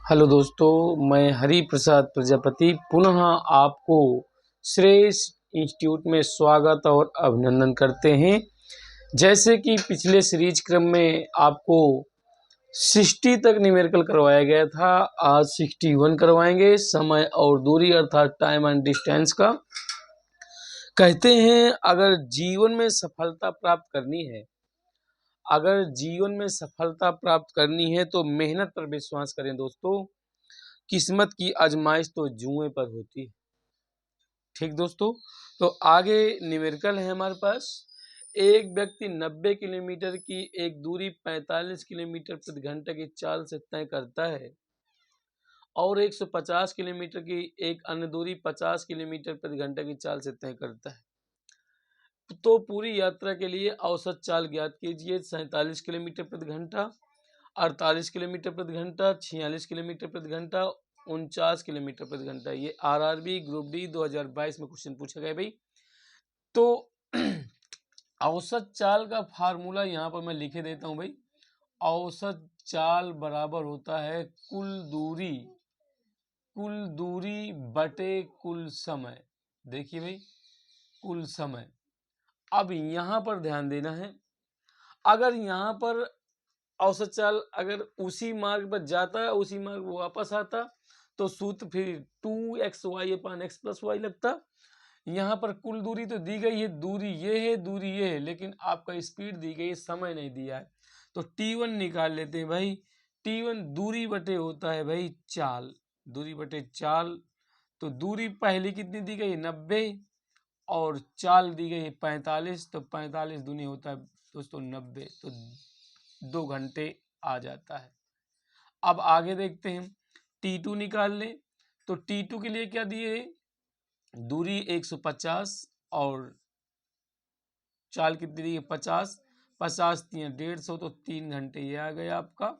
Hello दोस्तों, मैं हरि प्रसाद प्रजापति पुनः आपको श्रेष्ठ इंस्टीट्यूट में स्वागत और अभिनंदन करते हैं। जैसे कि पिछले सीरीज क्रम में आपको 60 तक न्यूमेरिकल करवाया गया था, आज 61 करवाएंगे। समय और दूरी अर्थात टाइम एंड डिस्टेंस का। कहते हैं अगर जीवन में सफलता प्राप्त करनी है, अगर जीवन में सफलता प्राप्त करनी है तो मेहनत पर विश्वास करें दोस्तों। किस्मत की आजमाइश तो जुए पर होती है। ठीक दोस्तों, तो आगे न्यूमेरिकल है हमारे पास। एक व्यक्ति 90 किलोमीटर की एक दूरी 45 किलोमीटर प्रति घंटा की चाल से तय करता है और 150 किलोमीटर की एक अन्य दूरी 50 किलोमीटर प्रति घंटा की चाल से तय करता है, तो पूरी यात्रा के लिए औसत चाल ज्ञात कीजिए। 47 किलोमीटर प्रति घंटा, 48 किलोमीटर प्रति घंटा, 46 किलोमीटर प्रति घंटा, 49 किलोमीटर प्रति घंटा। ये आरआरबी ग्रुप डी 2022 में क्वेश्चन पूछा गया भाई। तो औसत चाल का फार्मूला यहाँ पर मैं लिखे देता हूँ भाई। औसत चाल बराबर होता है कुल दूरी बटे कुल समय। देखिए भाई, कुल समय। अब यहाँ पर ध्यान देना है, अगर यहाँ पर औसत चाल अगर उसी मार्ग पर जाता है, उसी मार्ग वापस आता, तो सूत्र फिर 2xy/x+y लगता। यहाँ पर कुल दूरी तो दी गई है, दूरी ये है, दूरी ये है, लेकिन आपका स्पीड दी गई है, समय नहीं दिया है। तो t1 निकाल लेते हैं भाई। t1 दूरी बटे होता है भाई चाल, दूरी बटे चाल। तो दूरी पहली कितनी दी गई है 90 और चाल दी गई है 45, तो 45 दूनी होता है दोस्तों 90, तो 2 घंटे आ जाता है। अब आगे देखते हैं, T2 निकाल लें। तो T2 के लिए क्या दिए, दूरी 150 और चाल कितनी दी है 50, 50 3 150, तो 3 घंटे ये आ गया आपका।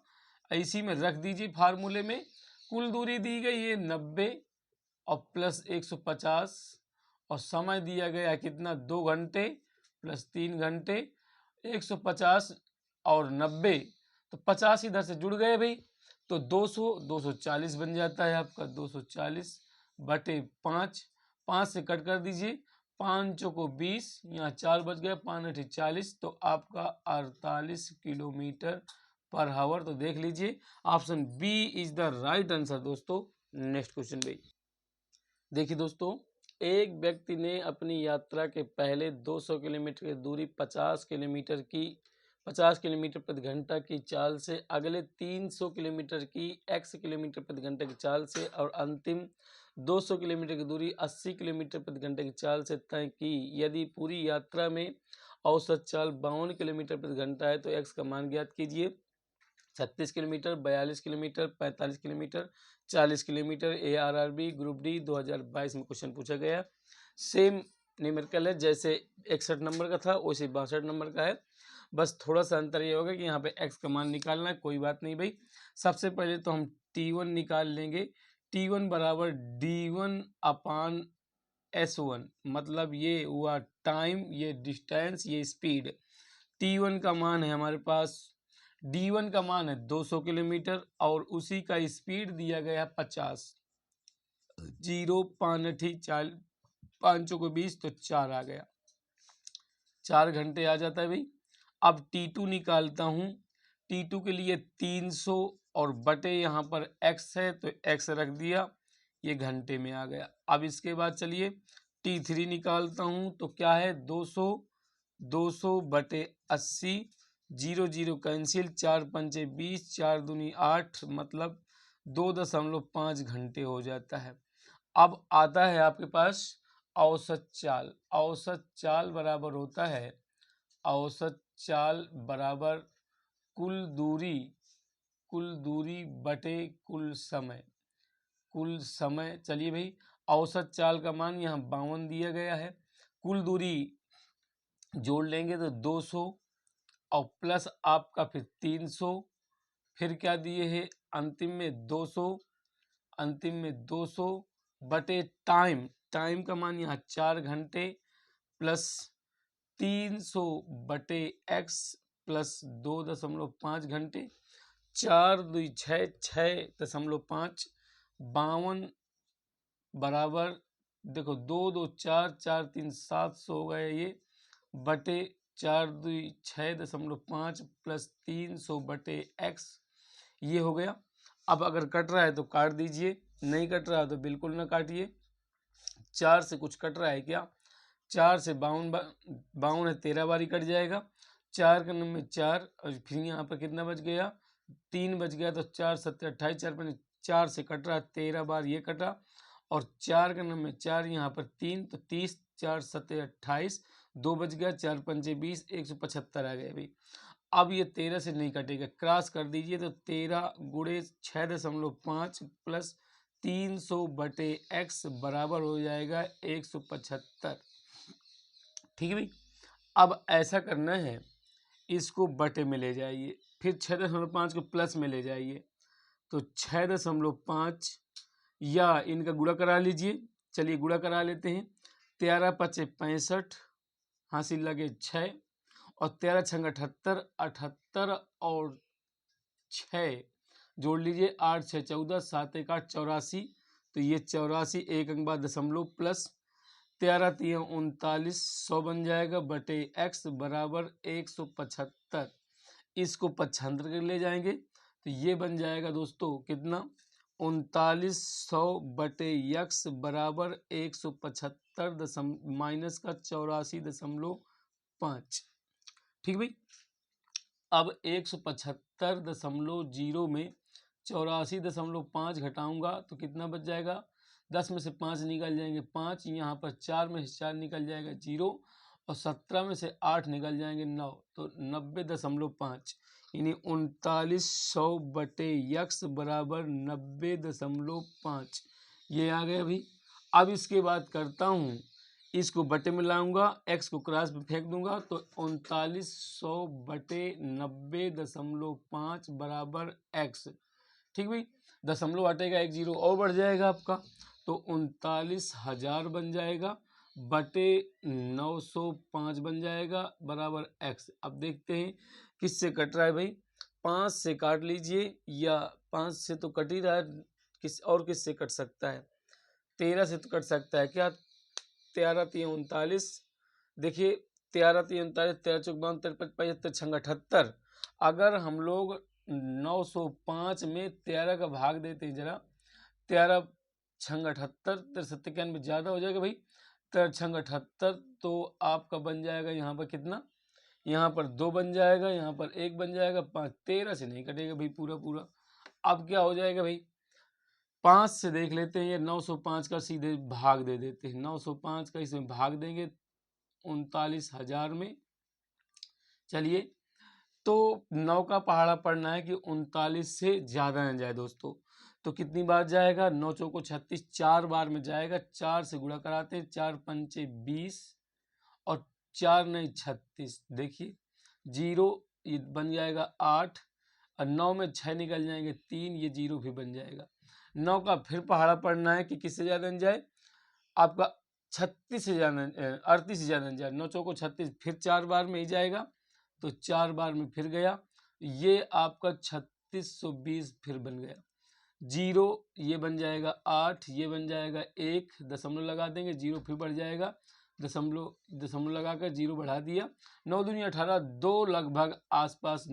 इसी में रख दीजिए फार्मूले में। कुल दूरी दी गई है 90 और प्लस 150 और समय दिया गया कितना 2 घंटे प्लस 3 घंटे। 150 और 90, तो 50 इधर से जुड़ गए भाई, तो 240 बन जाता है आपका। 240 बटे 5, 5 से कट कर दीजिए, 5 को 20, यहाँ 4 बच गए, 5 40, तो आपका 48 किलोमीटर पर हावर। तो देख लीजिए option B is the right answer दोस्तों। नेक्स्ट क्वेश्चन भाई। देखिए दोस्तों, एक व्यक्ति ने अपनी यात्रा के पहले 200 किलोमीटर की दूरी 50 किलोमीटर प्रति घंटा की चाल से, अगले 300 किलोमीटर की x किलोमीटर प्रति घंटा की चाल से और अंतिम 200 किलोमीटर की दूरी 80 किलोमीटर प्रति घंटा की चाल से तय की। यदि पूरी यात्रा में औसत चाल 52 किलोमीटर प्रति घंटा है तो x का मान ज्ञात कीजिए। 36 kilometre, 42 kilometre, 45 kilometre, 40 kilometre. ARRB group D 2022 में क्वेश्चन पूछा गया। सेम न्यूमेरिकल है, जैसे 61 नंबर का था वैसे 62 नंबर का है, बस थोड़ा सा अंतर ये होगा कि यहाँ पे x का मान निकालना है। कोई बात नहीं भाई। सबसे पहले तो हम T1 निकाल लेंगे। T1 बराबर D1/S1, मतलब ये हुआ टाइम, ये डिस्टेंस, ये स्पीड। T1 का मान है हमारे पास, D1 का मान है 200 किलोमीटर और उसी का स्पीड दिया गया है 50। 0 5 4 5 को 20, तो 4 आ गया, 4 घंटे आ जाता है भाई। अब T2 निकालता हूँ। T2 के लिए 300 और बटे यहाँ पर x है तो x रख दिया, ये घंटे में आ गया। अब इसके बाद चलिए T3 निकालता हूँ, तो क्या है 200 बटे 80, 0 0 कैंसिल, 4 5 20, 4 दूनी 8, मतलब 2.5 घंटे हो जाता है। अब आता है आपके पास औसत चाल। औसत चाल बराबर होता है, औसत चाल बराबर कुल दूरी बटे कुल समय। कुल समय, चलिए भाई, औसत चाल का मान यहाँ 52 दिया गया है, कुल दूरी जोड़ लेंगे तो 200 और प्लस आपका फिर 300, फिर क्या दिए है अंतिम में 200, अंतिम में 200 बटे टाइम का मान यहाँ 4 घंटे प्लस 300 बटे x प्लस 2.5 घंटे। 4 2 6 6.5 52 बराबर देखो 2 2 4 4 3 700 हो गया ये बटे 4 2 6.5 प्लस 300 बटे x ये हो गया। अब अगर कट रहा है तो काट दीजिए, नहीं कट रहा है तो बिल्कुल ना काटिए। 4 से कुछ कट रहा है क्या? 4 से 52 है, 13 बारी कट जाएगा। 4 के नंबर 4 और फिर यहाँ पर कितना बच गया? 3 बच गया। तो 4 7 28 4 4 से कट रहा है, 13 बार ये कटा और 4 के नंबर 4 यहाँ पर 3 तो 30 4 7 28 2 बच गया, 4 पंचे 20 175 आ गया भाई। अब ये 13 से नहीं कटेगा, क्रॉस कर दीजिए तो 13 गुणे 6.5 प्लस 300 बटे x बराबर हो जाएगा 175। ठीक है भाई। अब ऐसा करना है, इसको बटे में ले जाइए, फिर 6.5 को प्लस में ले जाइए तो 6.5 या इनका गुणा करा लीजिए। चलिए गुणा करा लेते हैं। 13 पचे 65 हासिल लगे 6 और 13 छंग 78 78 और 6 जोड़ लीजिए 8 6 14 7 1 8 84। तो ये 84 एक अंक बाद दशमलव प्लस 13 3 39 100 बन जाएगा बटे x बराबर 175। इसको पक्षांतर कर ले जाएंगे तो ये बन जाएगा दोस्तों कितना? 3900 बटे x बराबर 175 माइनस का 84.5। ठीक भाई। अब 175.0 में 84.5 घटाऊंगा तो कितना बच जाएगा? 10 में से 5 निकल जाएंगे 5, यहाँ पर 4 में से 4 निकल जाएगा 0 और 17 में से 8 निकल जाएंगे 9 तो 90.5 यानी 3900 बटे x बराबर 90.5 ये आ गया भाई। अब इसके बाद करता हूँ, इसको बटे में लाऊंगा, x को क्रॉस पे फेंक दूंगा तो 3900 बटे 90.5 बराबर x। ठीक भाई। दशमलव हटेगा, एक जीरो और बढ़ जाएगा आपका तो 39,000 बन जाएगा बटे 905 बन जाएगा बराबर x। अब देखते हैं किससे कट रहा है भाई। 5 से काट लीजिए या 5 से तो कट ही रहा है, किससे कट सकता है? 13 से तो कट सकता है क्या? 13 3 39 देखिए 13 3 39 13 चौक 52 53 75 छंग 78। अगर हम लोग 905 में 13 का भाग देते हैं जरा, 13 छंग 78 63 91 ज़्यादा हो जाएगा भाई। 13 छंग 78 तो आपका बन जाएगा यहाँ पर कितना? यहाँ पर 2 बन जाएगा, यहाँ पर 1 बन जाएगा 5। 13 से नहीं कटेगा भाई पूरा पूरा। अब क्या हो जाएगा भाई? 5 से देख लेते हैं, ये 905 का सीधे भाग दे देते हैं। 905 का इसमें भाग देंगे 39,000 में। चलिए तो 9 का पहाड़ा पढ़ना है कि 39 से ज़्यादा न जाए दोस्तों। तो कितनी बार जाएगा? 9 चौको 36 4 बार में जाएगा। 4 से गुणा कराते हैं, 4 पंचे 20 और 4 नहीं 36। देखिए 0 ये बन जाएगा 8 और 9 में 6 निकल जाएंगे 3, ये 0 भी बन जाएगा। 9 का फिर पहाड़ा पढ़ना है कि किससे ज़्यादा न जाए, आपका 36 से ज़्यादा 38 से ज़्यादा न जाए। 9 चौको 36 फिर 4 बार में ही जाएगा तो 4 बार में फिर गया, ये आपका 3620 फिर बन गया। 0 ये बन जाएगा 8, ये बन जाएगा 1, दशमलव लगा देंगे 0 फिर बढ़ जाएगा, दशमलव लगाकर 0 बढ़ा दिया। 9 दूनी 18 2 लगभग आसपास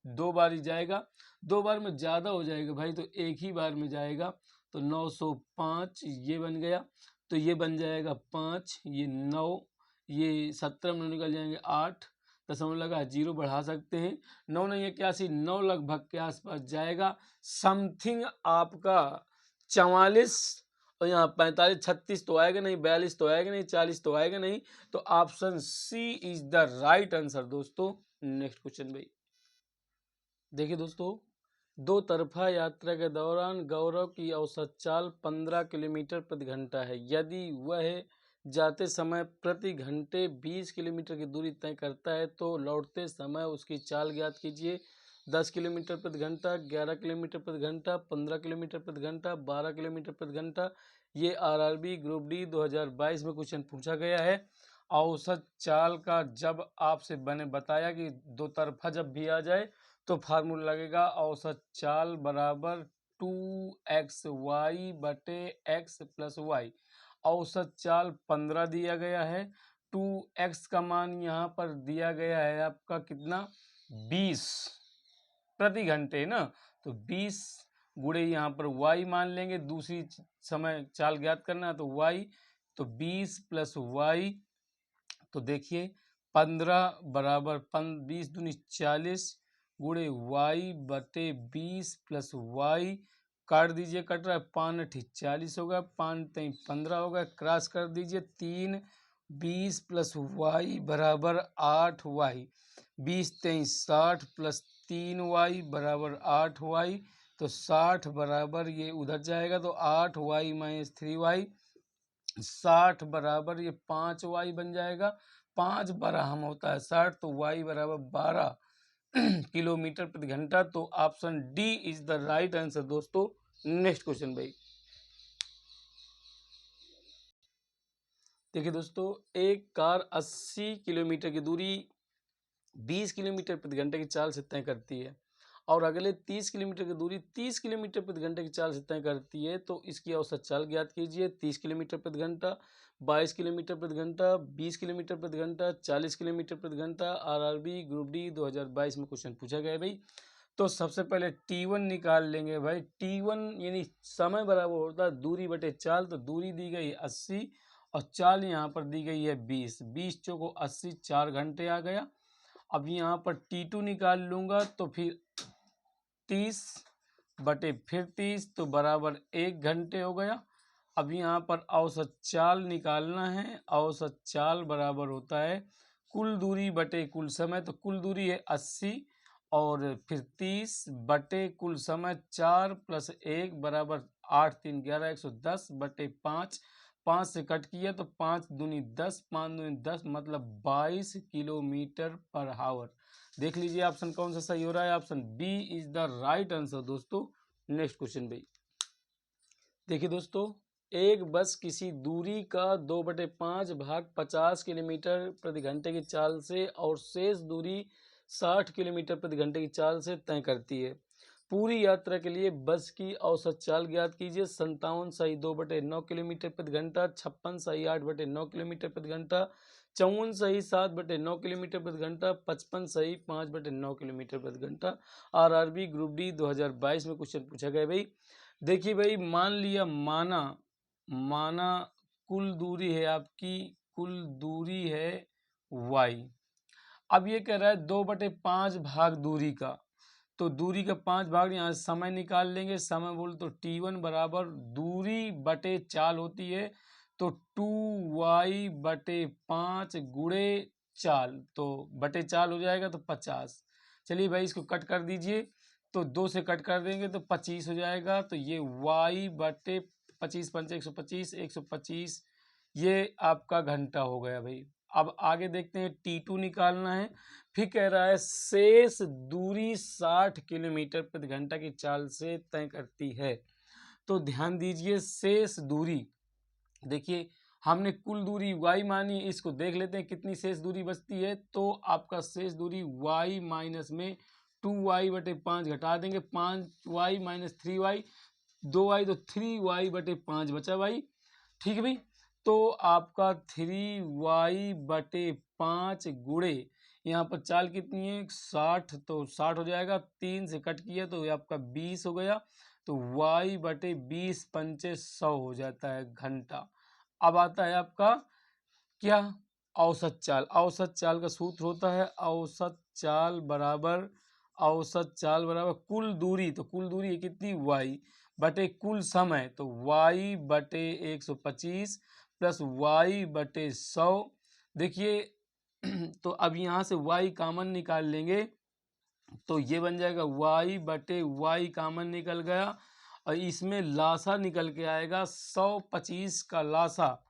2 बार ही जाएगा। 2 बार में ज़्यादा हो जाएगा भाई तो एक ही बार में जाएगा तो 905 ये बन गया। तो ये बन जाएगा 5, ये 9, ये 17 में निकल जाएंगे 8, दशमलव लगा 0 बढ़ा सकते हैं। 9 नहीं 81 9 लगभग के आसपास जाएगा। समथिंग आपका 44 और यहाँ 45 36 तो आएगा नहीं, 42 तो आएगा नहीं, 40 तो आएगा नहीं। तो option C is the right answer दोस्तों। नेक्स्ट क्वेश्चन भाई देखिए दोस्तों, दो तरफा यात्रा के दौरान गौरव की औसत चाल 15 किलोमीटर प्रति घंटा है। यदि वह जाते समय प्रति घंटे 20 किलोमीटर की दूरी तय करता है तो लौटते समय उसकी चाल ज्ञात कीजिए। 10 किलोमीटर प्रति घंटा, 11 किलोमीटर प्रति घंटा, 15 किलोमीटर प्रति घंटा, 12 किलोमीटर प्रति घंटा। ये आरआरबी ग्रुप डी 2022 में क्वेश्चन पूछा गया है। औसत चाल का जब आपसे बने बताया कि दो तरफा जब भी आ जाए तो फार्मूला लगेगा औसत चाल बराबर 2xy बटे x प्लस वाई। औसत चाल 15 दिया गया है, 2x का मान यहाँ पर दिया गया है आपका कितना 20 प्रति घंटे ना, तो 20 गुणे यहाँ पर y मान लेंगे, दूसरी समय चाल ज्ञात करना है तो y, तो 20 प्लस y, तो देखिए 15 बराबर 20 दूनी 40 गुणे y बटे 20 प्लस y, काट दीजिए, कट रहा है 5 अठी 40 होगा, 5 3 15 होगा, क्रॉस कर दीजिए 3 20 प्लस y बराबर 8y, 20 3 60 प्लस 3y बराबर 8y, तो 60 बराबर ये उधर जाएगा तो 8y माइनस 3y, 60 बराबर ये 5y बन जाएगा, 5 बारह हम होता है 60, तो y बराबर 12 किलोमीटर प्रति घंटा। तो option D is the right answer दोस्तों। नेक्स्ट क्वेश्चन भाई, देखिए दोस्तों, एक कार 80 किलोमीटर की दूरी 20 किलोमीटर प्रति घंटे की चाल से तय करती है और अगले 30 किलोमीटर की दूरी 30 किलोमीटर प्रति घंटे की चाल से तय करती है, तो इसकी औसत चाल ज्ञात कीजिए। 30 किलोमीटर प्रति घंटा, 22 किलोमीटर प्रति घंटा, 20 किलोमीटर प्रति घंटा, 40 किलोमीटर प्रति घंटा। आरआरबी ग्रुप डी 2022 में क्वेश्चन पूछा गया है भाई। तो सबसे पहले T1 निकाल लेंगे भाई। T1 यानी समय बराबर होता है दूरी बटे चाल, तो दूरी दी गई 80 और चाल यहाँ पर दी गई है 20, 20 चौको 80, 4 घंटे आ गया। अब यहाँ पर T2 निकाल लूँगा तो फिर 30 बटे फिर 30, तो बराबर 1 घंटे हो गया। अब यहाँ पर औसत चाल निकालना है। औसत चाल बराबर होता है कुल दूरी बटे कुल समय, तो कुल दूरी है 80 और फिर 30 बटे कुल समय 4 प्लस 1 बराबर 8 3 11 110 बटे 5, 5 से कट किया तो 5 दूनी 10, 5 दूनी 10 मतलब 22 किलोमीटर पर आवर। देख लीजिए ऑप्शन कौन सा सही हो रहा है, option B is the right answer दोस्तों। नेक्स्ट क्वेश्चन भाई, देखिए दोस्तों, एक बस किसी दूरी का 2/5 भाग 50 किलोमीटर प्रति घंटे की चाल से और शेष दूरी 60 किलोमीटर प्रति घंटे की चाल से तय करती है। पूरी यात्रा के लिए बस की औसत चाल ज्ञात कीजिए। 57 सही 2/9 किलोमीटर प्रति घंटा, 56 सही 8/9 किलोमीटर प्रति घंटा, 54 सही 7/9 किलोमीटर प्रति घंटा, 55 सही 5/9 किलोमीटर प्रति घंटा। आरआरबी ग्रुप डी 2022 में क्वेश्चन पूछा गया भाई। देखिए भाई, मान लिया माना कुल दूरी है आपकी, कुल दूरी है y। अब ये कह रहा है 2/5 भाग दूरी का, तो दूरी का 5 भाग, यहाँ समय निकाल लेंगे। समय बोल तो T1 बराबर दूरी बटे चाल होती है, तो 2y बटे 5 गुणे चाल, तो बटे चाल हो जाएगा तो 50। चलिए भाई इसको कट कर दीजिए, तो 2 से कट कर देंगे तो 25 हो जाएगा, तो ये y बटे 25 पंचे 125, 125 ये आपका घंटा हो गया भाई। अब आगे देखते हैं, T2 निकालना है। फिर कह रहा है शेष दूरी 60 किलोमीटर प्रति घंटा की चाल से तय करती है। तो ध्यान दीजिए, शेष दूरी, देखिए हमने कुल दूरी y मानी, इसको देख लेते हैं कितनी शेष दूरी बचती है। तो आपका शेष दूरी y माइनस में 2y बटे 5 घटा देंगे, 5y माइनस 3y, 2y तो 3y बटे 5 बचा भाई। ठीक है भाई, तो आपका 3y बटे 5 गुणे यहाँ पर चाल कितनी है 60, तो 60 हो जाएगा, 3 से कट किया तो ये आपका 20 हो गया, तो y बटे 20 पंचे 100 हो जाता है घंटा। अब आता है आपका क्या, औसत चाल। औसत चाल का सूत्र होता है औसत चाल बराबर कुल दूरी, तो कुल दूरी है कितनी y बटे कुल समय, तो y बटे 125 प्लस y बटे 100। देखिए तो अब यहाँ से y कामन निकाल लेंगे, तो ये बन जाएगा y बटे y कामन निकल गया और इसमें लासा निकल के आएगा 125 का लासा।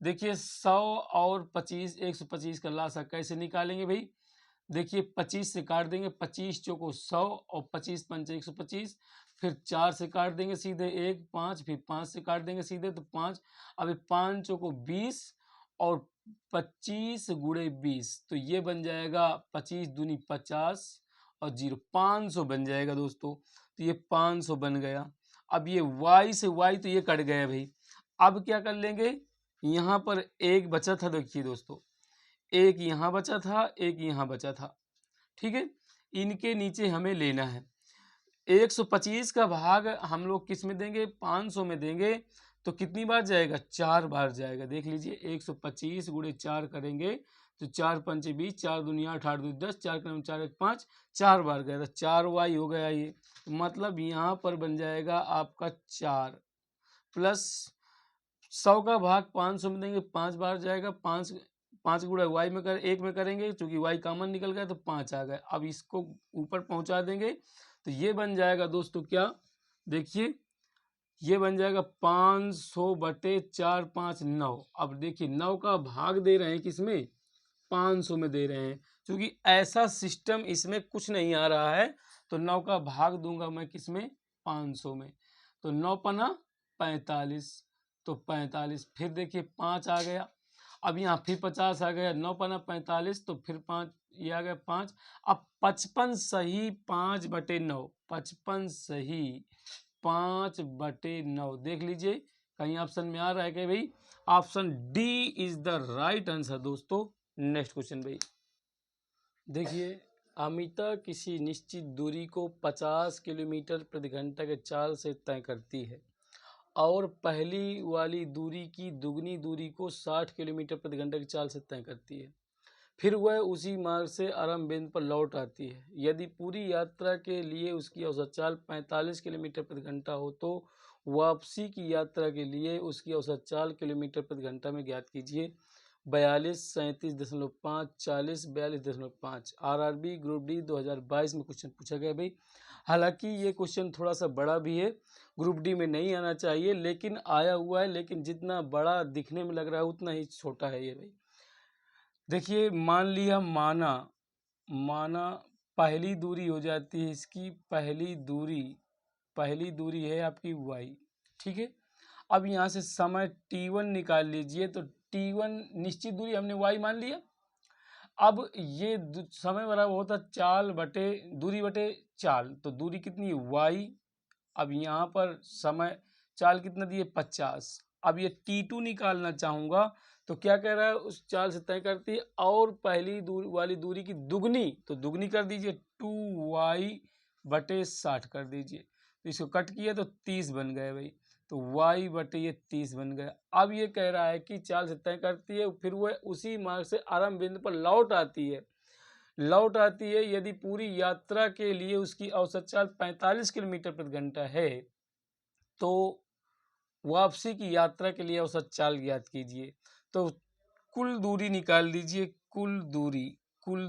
देखिए 100 और 25, 125 का लासा कैसे निकालेंगे भाई। देखिए 25 से काट देंगे, 25 चौको 100 और 25 पंचे 125, फिर 4 से काट देंगे सीधे 1 5, फिर 5 से काट देंगे सीधे तो 5, अब 5 चौको 20 और 25 गुणे 20, तो ये बन जाएगा 25 दूनी 50 और 0, 500 बन जाएगा दोस्तों। तो ये 500 बन गया। अब ये y से y तो ये कट गया भाई। अब क्या कर लेंगे, यहाँ पर एक बचा था, देखिए दोस्तों, एक यहाँ बचा था, एक यहाँ बचा था, ठीक है। इनके नीचे हमें लेना है। 125 का भाग हम लोग किस में देंगे, 500 में देंगे, तो कितनी बार जाएगा, 4 बार जाएगा। देख लीजिए 125 गुणे 4 करेंगे तो 4 पंचे 20, 4 दुनिया 8, 8 2 10, 4 क्रम 4 1 5, 4 बार गया था, 4y हो गया ये। मतलब यहाँ पर बन जाएगा आपका 4 प्लस 100 का भाग 500 में देंगे, 5 बार जाएगा, 5 गुणा y में कर 1 में करेंगे, चूंकि y कॉमन निकल गया तो 5 आ गए। अब इसको ऊपर पहुंचा देंगे तो ये बन जाएगा दोस्तों क्या, देखिए ये बन जाएगा 500 बटे 4 5 9। अब देखिए 9 का भाग दे रहे हैं किसमें, 500 में दे रहे हैं, क्योंकि ऐसा सिस्टम इसमें कुछ नहीं आ रहा है, तो 9 का भाग दूंगा मैं किसमें, 500 में। तो 9 पना 45, तो 45, फिर देखिए 5 आ गया। अब यहाँ फिर 50 आ गया, 9 पना 45, तो फिर 5 ये आ गया 5। अब 55 सही 5 बटे 9, 55 सही 5 बटे 9। देख लीजिए कहीं ऑप्शन में आ रहा है क्या भाई, option D is the right answer दोस्तों। नेक्स्ट क्वेश्चन भाई, देखिए अमिता किसी निश्चित दूरी को 50 किलोमीटर प्रति घंटा के चाल से तय करती है और पहली वाली दूरी की दुगनी दूरी को 60 किलोमीटर प्रति घंटा की चाल से तय करती है। फिर वह उसी मार्ग से आरंभ बिंदु पर लौट आती है। यदि पूरी यात्रा के लिए उसकी औसत चाल 45 किलोमीटर प्रति घंटा हो तो वापसी की यात्रा के लिए उसकी औसत चाल किलोमीटर प्रति घंटा में ज्ञात कीजिए। 42, 37.5, 40, 42.5। आरआरबी ग्रुप डी 2022 में क्वेश्चन पूछा गया भाई। हालांकि ये क्वेश्चन थोड़ा सा बड़ा भी है, ग्रुप डी में नहीं आना चाहिए, लेकिन आया हुआ है। लेकिन जितना बड़ा दिखने में लग रहा है उतना ही छोटा है ये भाई। देखिए मान लिया, माना पहली दूरी हो जाती है इसकी, पहली दूरी है आपकी y, ठीक है। अब यहाँ से समय t1 निकाल लीजिए, तो t1 निश्चित दूरी हमने y मान लिया। अब ये समय बराबर होता चाल बटे दूरी बटे चाल, तो दूरी कितनी है y। अब यहाँ पर समय चाल कितना दिए 50। अब ये t2 निकालना चाहूँगा तो क्या कह रहा है, उस चाल से तय करती है और पहली वाली दूरी की दुगनी, तो दुगनी कर दीजिए 2y बटे 60 कर दीजिए, तो इसको कट किया तो 30 बन गए भाई, तो y बटे ये 30 बन गया। अब ये कह रहा है कि चाल से तय करती है, फिर वह उसी मार्ग से आरंभ बिंदु पर लौट आती है। यदि पूरी यात्रा के लिए उसकी औसत चाल 45 किलोमीटर प्रति घंटा है तो वापसी की यात्रा के लिए औसत चाल ज्ञात कीजिए। तो कुल दूरी निकाल लीजिए, कुल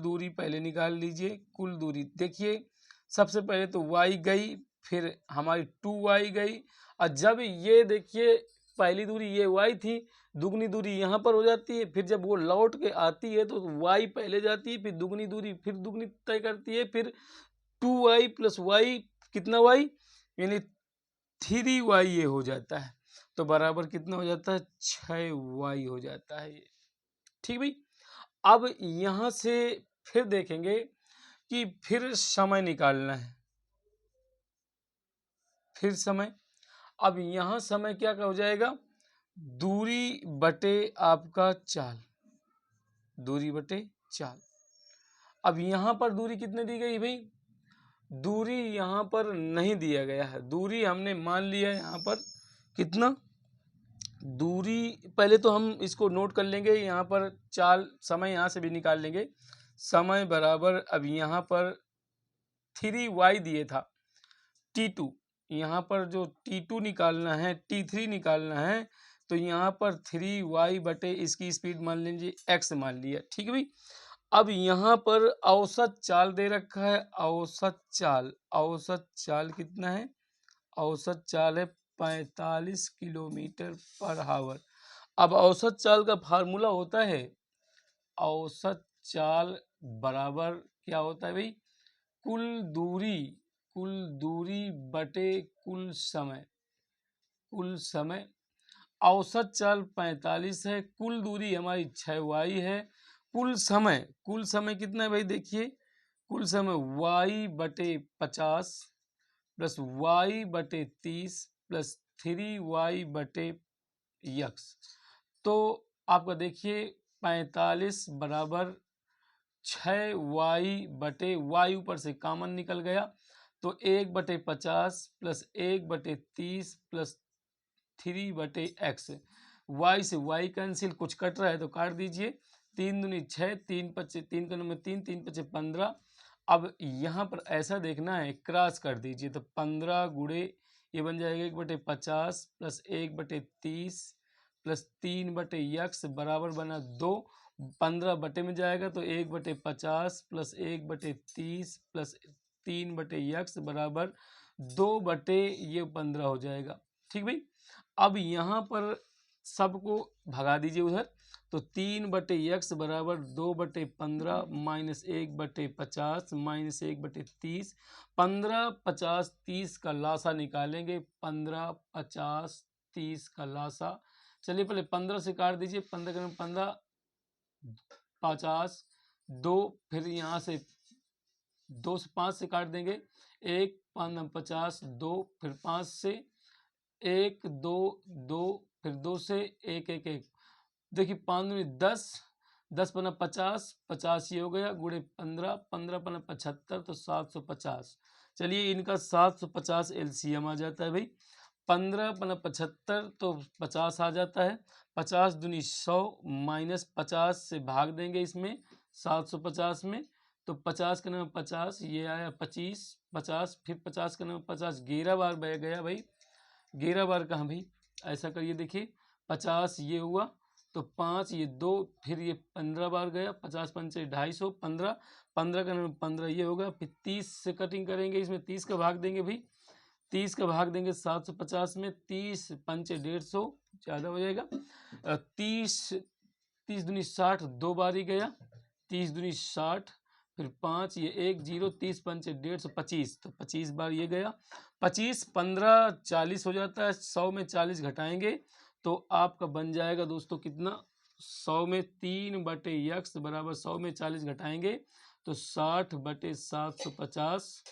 दूरी पहले निकाल लीजिए। कुल दूरी देखिए, सबसे पहले तो y गई, फिर हमारी 2y गई, और जब ये देखिए पहली दूरी ये y थी, दुगनी दूरी यहाँ पर हो जाती है, फिर जब वो लौट के आती है तो y पहले जाती है, फिर दुगनी दूरी फिर दुगनी तय करती है, फिर 2y प्लस y कितना y, यानी 3y ये हो जाता है, तो बराबर कितना हो जाता है 6y हो जाता है ये, ठीक भाई। अब यहाँ से फिर देखेंगे कि फिर समय निकालना है, फिर समय। अब यहाँ समय क्या हो जाएगा, दूरी बटे आपका चाल, दूरी बटे चाल। अब यहाँ पर दूरी कितने दी गई भाई, दूरी यहाँ पर नहीं दिया गया है, दूरी हमने मान लिया है यहाँ पर कितना, दूरी पहले तो हम इसको नोट कर लेंगे, यहाँ पर चाल समय यहाँ से भी निकाल लेंगे। समय बराबर, अब यहाँ पर 3y दिए था, t2, यहाँ पर जो t2 निकालना है, t3 निकालना है, तो यहाँ पर 3y बटे इसकी स्पीड मान लीजिए x मान लिया, ठीक है भाई। अब यहाँ पर औसत चाल दे रखा है, औसत चाल कितना है, औसत चाल है 45 किलोमीटर पर आवर। अब औसत चाल का फार्मूला होता है, औसत चाल बराबर क्या होता है भाई, कुल दूरी बटे कुल समय। औसत चाल 45 है, कुल दूरी हमारी 6y है, कुल समय कितना है भाई, देखिए कुल समय y/50 plus y/30 plus 3y/x। तो आपका देखिए 45 बराबर 6y/y ऊपर से कॉमन निकल गया, तो 1/50 प्लस 1/30 प्लस 3/x। y से y कैंसिल, कुछ कट रहा है तो काट दीजिए। 3 दूनी 6, 3 पच्चे 3 का नंबर 3, 3 पच्चे 15। अब यहाँ पर ऐसा देखना है, क्रॉस कर दीजिए तो 15 गुणे ये बन जाएगा 1/50 प्लस 1/30 प्लस 3/x बराबर बना 2। 15 बटे में जाएगा तो 1/50 प्लस 1/30 प्लस 3/x बराबर 2/15 हो जाएगा। ठीक भाई। अब यहाँ पर सबको भगा दीजिए उधर, तो 3/x बराबर 2/15 माइनस 1/50 माइनस 1/30। 15, 50, 30 का लासा निकालेंगे। 15, 50, 30 का लासा। चलिए पहले 15 से काट दीजिए। 15 का 15, 50, 2, फिर यहाँ से 2 से 5 से काट देंगे। 1, 5, 50, 2, फिर 5 से 1, 2, 2, फिर 2 से 1, 1, 1। देखिए 5 दूनी 10, 10 पना 50, 50 ये हो गया गुणे 15, 15 पना 75 तो 750। चलिए इनका 750 एलसीएम आ जाता है भाई। 15 पना 75 तो 50 आ जाता है। 50 दूनी 100 माइनस 50 से भाग देंगे इसमें 750 में, तो 50 का नंबर 50 ये आया 25, 50 फिर 50 का नंबर 50 11 बार बह गया भाई। 11 बार कहाँ भाई, ऐसा करिए देखिए 50 ये हुआ तो 5 ये 2, फिर ये 15 बार गया। 50 पंचे 250, 15, 15 का नंबर 15 ये होगा। फिर 30 से कटिंग करेंगे, इसमें 30 का भाग देंगे भाई। 30 का भाग देंगे 750 में, 30 पंचे 150 ज़्यादा हो जाएगा। 30 30 दूनी 60 2 बार ही गया। 30 दूनी 60, फिर 5 ये 1 0, 30 पंचे 150 25, तो 25 बार ये गया। 25 15 40 हो जाता है। 100 में 40 घटाएंगे तो आपका बन जाएगा दोस्तों कितना, 100 में 3/x बराबर 100 में 40 घटाएंगे तो 60/750।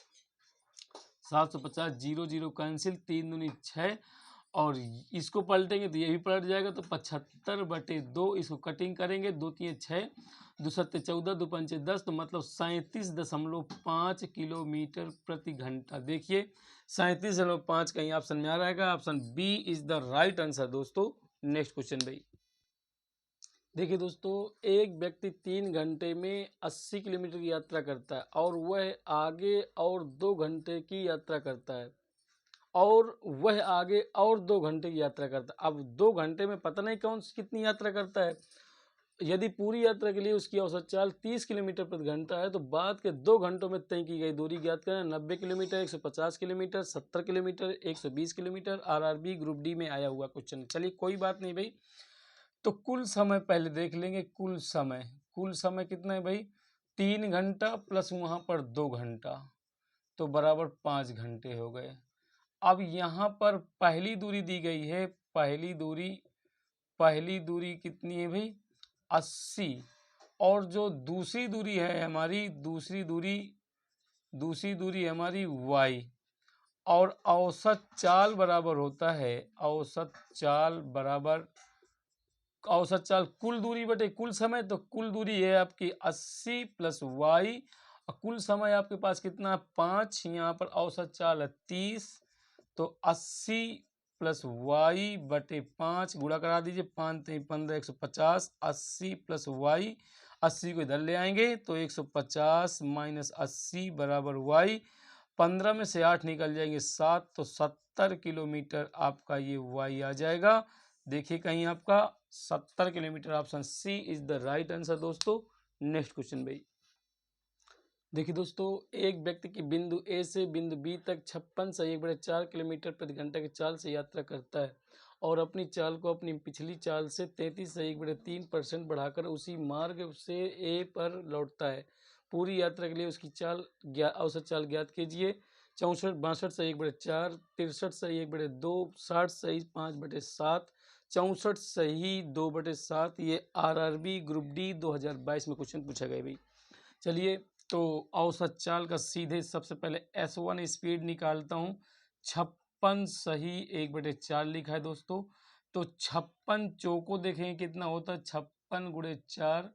750 0 0 कैंसिल, 3 दूनी 6 और इसको पलटेंगे तो ये भी पलट जाएगा तो 75/2। इसको कटिंग करेंगे, 2 3 6, 2 7 14, 2 5 10, तो मतलब 37.5 किलोमीटर प्रति घंटा। देखिए 37.5 कहीं ऑप्शन में आ रहेगा, option B is the right answer दोस्तों। नेक्स्ट क्वेश्चन भाई। देखिए दोस्तों, एक व्यक्ति 3 घंटे में 80 किलोमीटर की यात्रा करता है और वह आगे और 2 घंटे की यात्रा करता है, और वह आगे और 2 घंटे की यात्रा करता है। अब 2 घंटे में पता नहीं कौन सी कितनी यात्रा करता है। यदि पूरी यात्रा के लिए उसकी औसत चाल 30 किलोमीटर प्रति घंटा है तो बाद के 2 घंटों में तय की गई दूरी ज्ञात करें। 90 kilometre, 150 kilometre, 70 kilometre, 120 kilometre. RRB group D में आया हुआ क्वेश्चन। चलिए कोई बात नहीं भाई, तो कुल समय पहले देख लेंगे। कुल समय कितना है भाई, 3 घंटा प्लस वहाँ पर 2 घंटा, तो बराबर 5 घंटे हो गए। अब यहाँ पर पहली दूरी दी गई है। पहली दूरी कितनी है भाई, 80। और जो दूसरी दूरी है हमारी, दूसरी दूरी है हमारी y। और औसत चाल बराबर होता है, औसत चाल कुल दूरी बटे कुल समय। तो कुल दूरी है आपकी 80 प्लस y, और कुल समय आपके पास कितना 5। यहाँ पर औसत चाल है 30, तो 80 प्लस y बटे 5 गुणा करा दीजिए। 5 3 15, 150। 80 प्लस y, 80 को इधर ले आएंगे तो 150 माइनस 80 बराबर y। 15 में से 8 निकल जाएंगे 7, तो 70 किलोमीटर आपका ये y आ जाएगा। देखिए कहीं आपका 70 kilometre, option C is the right answer दोस्तों। नेक्स्ट क्वेश्चन भाई। देखिए दोस्तों, एक व्यक्ति की बिंदु ए से बिंदु बी तक 56 किलोमीटर प्रति घंटा की चाल से यात्रा करता है और अपनी चाल को अपनी पिछली चाल से 33.3% बढ़ाकर उसी मार्ग से ए पर लौटता है। पूरी यात्रा के लिए उसकी औसत चाल ज्ञात कीजिए। 64 62 से 1/4, 63 से 1/2, 60 सही 5/7, 64 सही 2/7। ये आरआरबी ग्रुप डी 2022 में क्वेश्चन पूछा गया भाई। चलिए तो औसत चाल का सीधे सबसे पहले S1 स्पीड निकालता हूँ। 56 सही 1/4 लिखा है दोस्तों। तो 56 चौको देखें कितना होता है, 56 गुणे 4,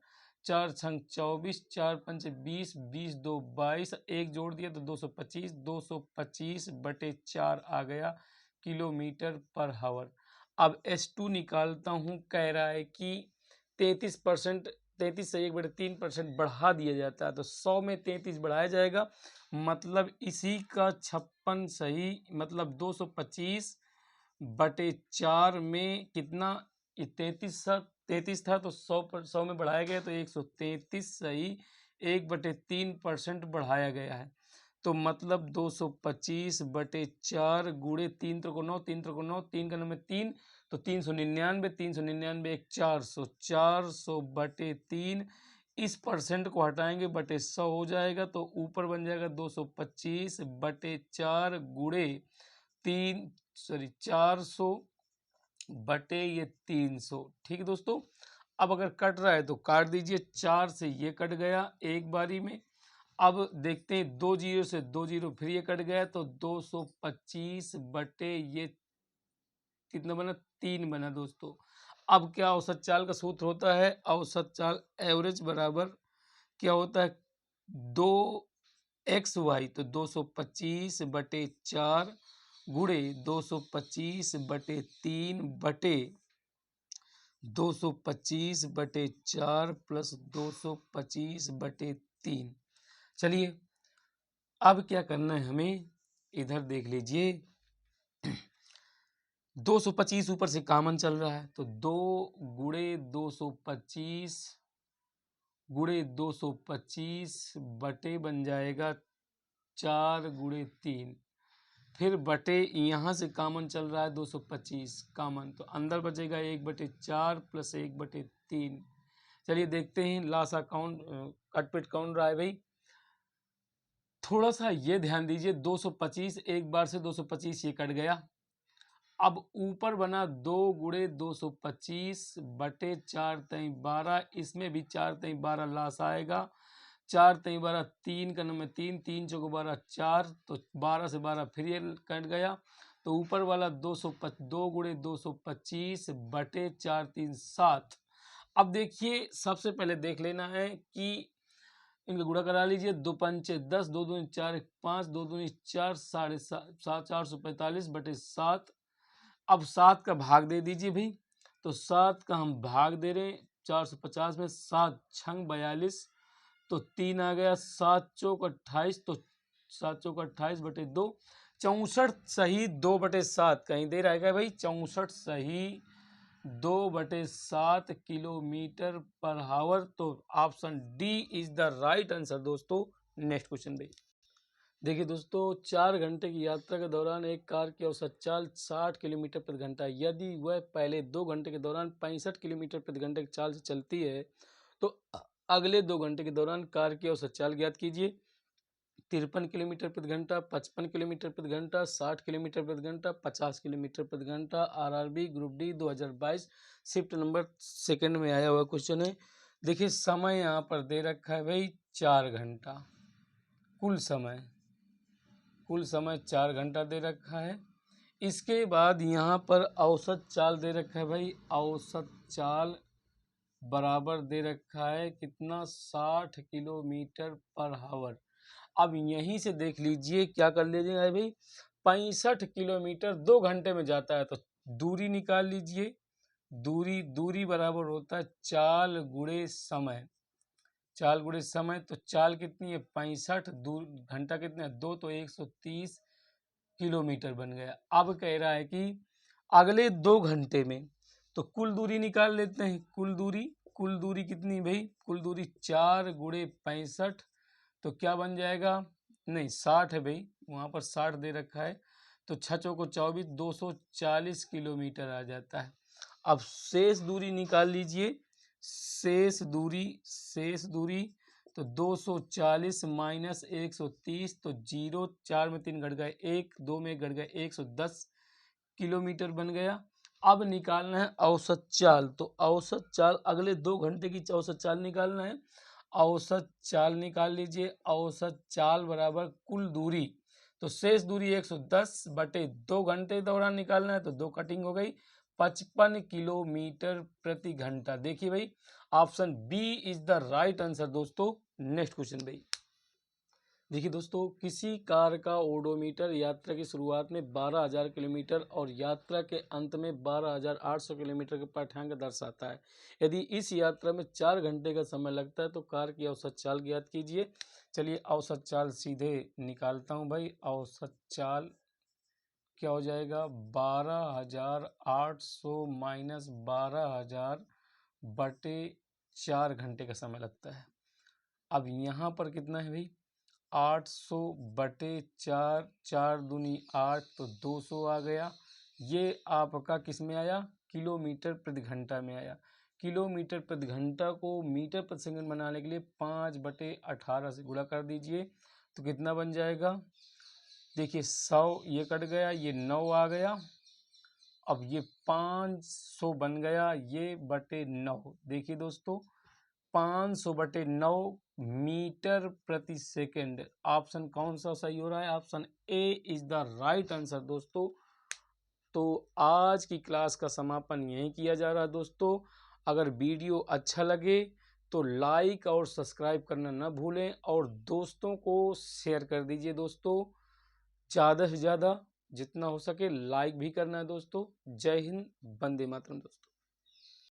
4 छंग 24, 4 पंच 20, 20 दो 22, एक जोड़ दिया तो 225, 225/4 आ गया किलोमीटर पर हावर। अब S2 निकालता हूँ, कह रहा है कि 33%, 33 से 1/3% बढ़ा दिया जाता है, तो 100 में 33 बढ़ाया जाएगा, मतलब इसी का 56 सही, मतलब 225/4 में कितना, 33 था तो 100 में बढ़ाया गया तो 133 सही 1/3% बढ़ाया गया है। तो मतलब 225/4 गुणे 3 त्रिको 9, 3 त्रिको 9, 3 का नंबर 3, तो 399, 399 एक 400, 400/3, इस परसेंट को हटाएंगे बटे 100 हो जाएगा, तो ऊपर बन जाएगा 225/4 गुणे 400/300। ठीक है दोस्तों। अब अगर कट रहा है तो काट दीजिए, 4 से ये कट गया एक बारी में। अब देखते हैं 2 जीरो से 2 जीरो फिर ये कट गया, तो 225 बटे ये कितना बना, 3 बना दोस्तों। अब क्या औसत चाल का सूत्र होता है, औसत चाल एवरेज बराबर क्या होता है, 2xy, तो 225/4 गुणे 225/3 बटे 225/4 प्लस 225/3। चलिए अब क्या करना है हमें, इधर देख लीजिए 225 ऊपर से कॉमन चल रहा है, तो 2 गुणे 225 गुणे 225 बटे बन जाएगा 4 गुणे 3, फिर बटे यहाँ से कॉमन चल रहा है 225 कॉमन, तो अंदर बचेगा 1/4 प्लस 1/3। चलिए देखते हैं लासा काउंट कटपिट कौन रहा है भाई। थोड़ा सा ये ध्यान दीजिए, 225 एक बार से 225 ये कट गया। अब ऊपर बना 2 गुणे 225/4 तई 12, इसमें भी 4 तई 12 लास आएगा, 4 तई 12 3 का नंबर 3, 3 चौको 12 4, तो 12 से 12 फिर ये कट गया, तो ऊपर वाला 2 गुणे 225/4 3 7। अब देखिए सबसे पहले देख लेना है कि इनका गुणा करा लीजिए, 2 पंचे 10, 2 दूनी 4, 5, 2 दूनी 4, 7.5, 445/7। अब 7 का भाग दे दीजिए भाई, तो 7 का हम भाग दे रहे हैं 450 में, 7 छंग 42, तो 3 आ गया, 7 चौक 28, तो 7 चौक 28/2, 64 सही 2/7 कहीं दे रहा है क्या भाई, 64 सही 2/7 किलोमीटर पर हावर। तो option D is the right answer दोस्तों। नेक्स्ट क्वेश्चन भाई। देखिए दोस्तों, 4 घंटे की यात्रा के दौरान एक कार की औसत चाल 60 किलोमीटर प्रति घंटा, यदि वह पहले 2 घंटे के दौरान 65 किलोमीटर प्रति घंटे की चाल से चलती है, तो अगले 2 घंटे के दौरान कार की औसत चाल ज्ञात कीजिए। 53 किलोमीटर प्रति घंटा, 55 किलोमीटर प्रति घंटा, 60 किलोमीटर प्रति घंटा, 50 किलोमीटर प्रति घंटा। RRB group D 2022 shift number second में आया हुआ क्वेश्चन है। देखिए समय यहाँ पर दे रखा है भाई 4 घंटा, कुल समय 4 घंटा दे रखा है। इसके बाद यहाँ पर औसत चाल दे रखा है भाई, औसत चाल बराबर दे रखा है कितना, 60 किलोमीटर पर हावर। अब यहीं से देख लीजिए क्या कर लीजिएगा भाई, 65 किलोमीटर 2 घंटे में जाता है, तो दूरी निकाल लीजिए। दूरी बराबर होता है चाल गुणे समय, चाल गुणे समय, तो चाल कितनी है 65, घंटा कितना है 2, तो 130 किलोमीटर बन गया। अब कह रहा है कि अगले 2 घंटे में, तो कुल दूरी निकाल लेते हैं। कुल दूरी कितनी भाई, कुल दूरी 4 गुणे 65, तो क्या बन जाएगा, नहीं 60 है भाई, वहाँ पर 60 दे रखा है, तो 6 चौको 24, 240 किलोमीटर आ जाता है। अब शेष दूरी निकाल लीजिए, शेष दूरी तो 240 माइनस 130, तो 0, 4 में 3 घट गए 1, 2 में घट गए 110 किलोमीटर बन गया। अब निकालना है औसत चाल, तो औसत चाल अगले 2 घंटे की औसत चाल निकालना है। औसत चाल निकाल लीजिए। औसत चाल बराबर कुल दूरी, तो शेष दूरी 110 बटे 2 घंटे दौरान निकालना है, तो 2 कटिंग हो गई, 55 किलोमीटर प्रति घंटा। देखिए भाई option B is the right answer दोस्तों। नेक्स्ट क्वेश्चन भाई, देखिए दोस्तों, किसी कार का ओडोमीटर यात्रा की शुरुआत में 12,000 किलोमीटर और यात्रा के अंत में 12,800 किलोमीटर के पाठ्यांक दर्शाता है। यदि इस यात्रा में 4 घंटे का समय लगता है तो कार की औसत चाल ज्ञात कीजिए। चलिए औसत चाल सीधे निकालता हूं भाई। औसत चाल क्या हो जाएगा, 12,800 माइनस 12,000 बटे 4 घंटे का समय लगता है। अब यहाँ पर कितना है भाई, 800 बटे 4, 4 दूनी 8, तो 200 आ गया। ये आपका किस में आया, किलोमीटर प्रति घंटा में आया। किलोमीटर प्रति घंटा को मीटर प्रति सेकंड बनाने के लिए 5/18 से गुणा कर दीजिए, तो कितना बन जाएगा, देखिए 100 ये कट गया, ये 9 आ गया। अब ये 500 बन गया, ये बटे 9। देखिए दोस्तों 500 बटे 9 मीटर प्रति सेकंड। ऑप्शन कौन सा सही हो रहा है, option A is the right answer दोस्तों। तो आज की क्लास का समापन यहीं किया जा रहा है दोस्तों। अगर वीडियो अच्छा लगे तो लाइक और सब्सक्राइब करना न भूलें और दोस्तों को शेयर कर दीजिए दोस्तों। ज़्यादा से ज़्यादा जितना हो सके लाइक भी करना है दोस्तों। जय हिंद, वंदे मातरम दोस्तों।